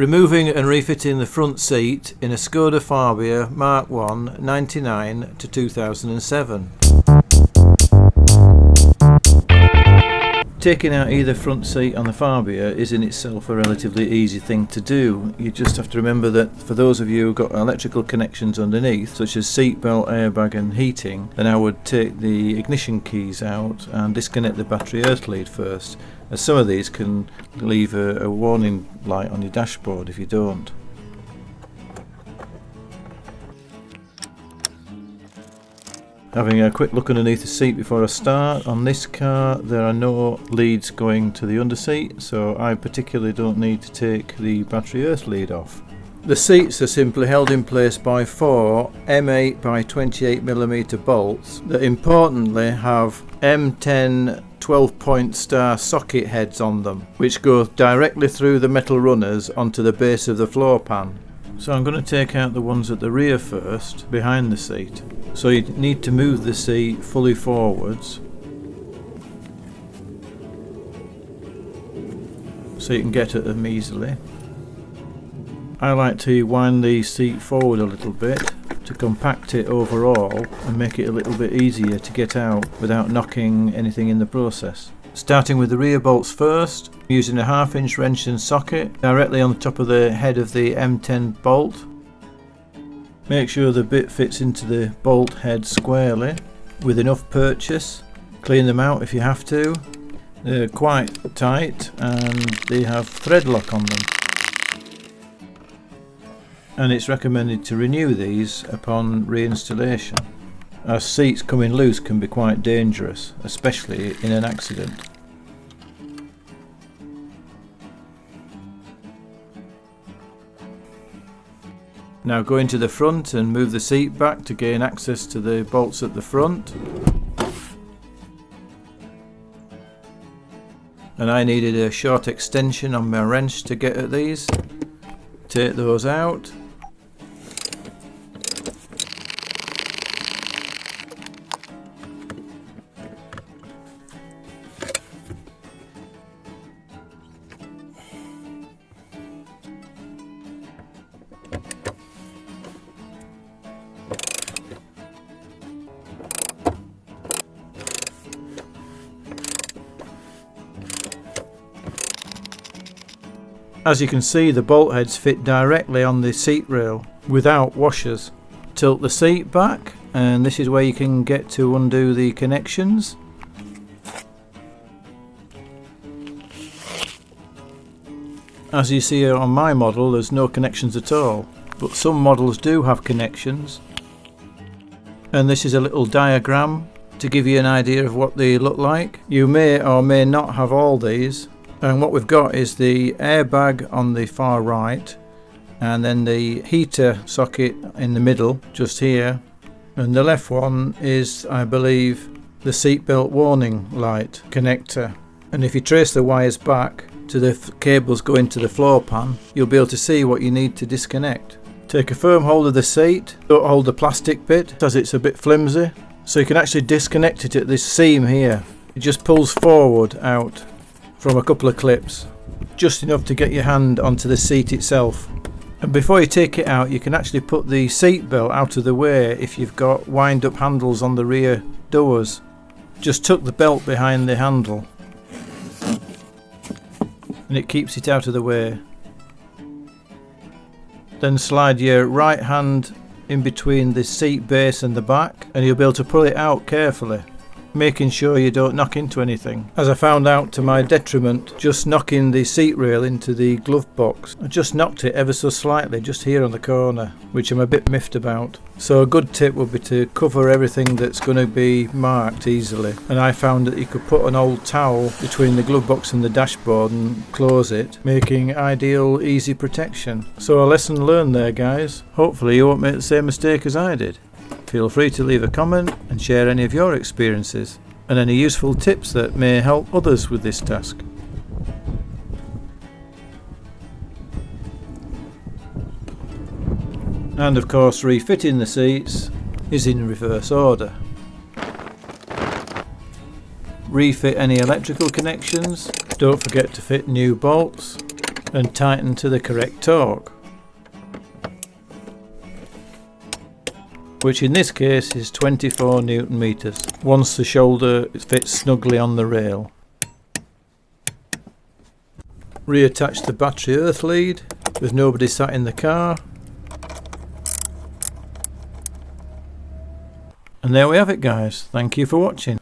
Removing and refitting the front seat in a Skoda Fabia MK1 99 to 2007. Taking out either front seat on the Fabia is in itself a relatively easy thing to do. You just have to remember that for those of you who've got electrical connections underneath, such as seatbelt, airbag and heating, then I would take the ignition keys out and disconnect the battery earth lead first, as some of these can leave a warning light on your dashboard if you don't. Having a quick look underneath the seat before I start. On this car there are no leads going to the underseat, so I particularly don't need to take the battery earth lead off. The seats are simply held in place by 4 M8 by 28mm bolts that importantly have M10 12-point star socket heads on them, which go directly through the metal runners onto the base of the floor pan. So I'm going to take out the ones at the rear first, behind the seat. So you need to move the seat fully forwards so you can get at them easily. I like to wind the seat forward a little bit to compact it overall and make it a little bit easier to get out without knocking anything in the process. Starting with the rear bolts first, using a 1/2 inch wrench and socket directly on the top of the head of the M10 bolt. Make sure the bit fits into the bolt head squarely with enough purchase. Clean them out if you have to. They're quite tight and they have thread lock on them. And it's recommended to renew these upon reinstallation, as seats coming loose can be quite dangerous, especially in an accident. Now go into the front and move the seat back to gain access to the bolts at the front. And I needed a short extension on my wrench to get at these. Take those out. As you can see, the bolt heads fit directly on the seat rail without washers. Tilt the seat back, and this is where you can get to undo the connections. As you see on my model, there's no connections at all, but some models do have connections. And this is a little diagram to give you an idea of what they look like. You may or may not have all these. And what we've got is the airbag on the far right, and then the heater socket in the middle, just here. And the left one is, I believe, the seatbelt warning light connector. And if you trace the wires back to the cables going to the floor pan, you'll be able to see what you need to disconnect. Take a firm hold of the seat, don't hold the plastic bit as it's a bit flimsy, so you can actually disconnect it at this seam here. It just pulls forward out from a couple of clips, just enough to get your hand onto the seat itself. And before you take it out, you can actually put the seat belt out of the way if you've got wind up handles on the rear doors. Just tuck the belt behind the handle and it keeps it out of the way. Then slide your right hand in between the seat base and the back, and you'll be able to pull it out carefully, making sure you don't knock into anything. As I found out to my detriment, just knocking the seat rail into the glove box. I just knocked it ever so slightly, just here on the corner, which I'm a bit miffed about. So a good tip would be to cover everything that's going to be marked easily. And I found that you could put an old towel between the glove box and the dashboard and close it, making ideal easy protection. So a lesson learned there, guys. Hopefully you won't make the same mistake as I did. Feel free to leave a comment and share any of your experiences and any useful tips that may help others with this task. And of course, refitting the seats is in reverse order. Refit any electrical connections. Don't forget to fit new bolts. and tighten to the correct torque, which in this case is 24 Newton meters once the shoulder fits snugly on the rail. Reattach the battery earth lead with nobody sat in the car, and there we have it guys. Thank you for watching.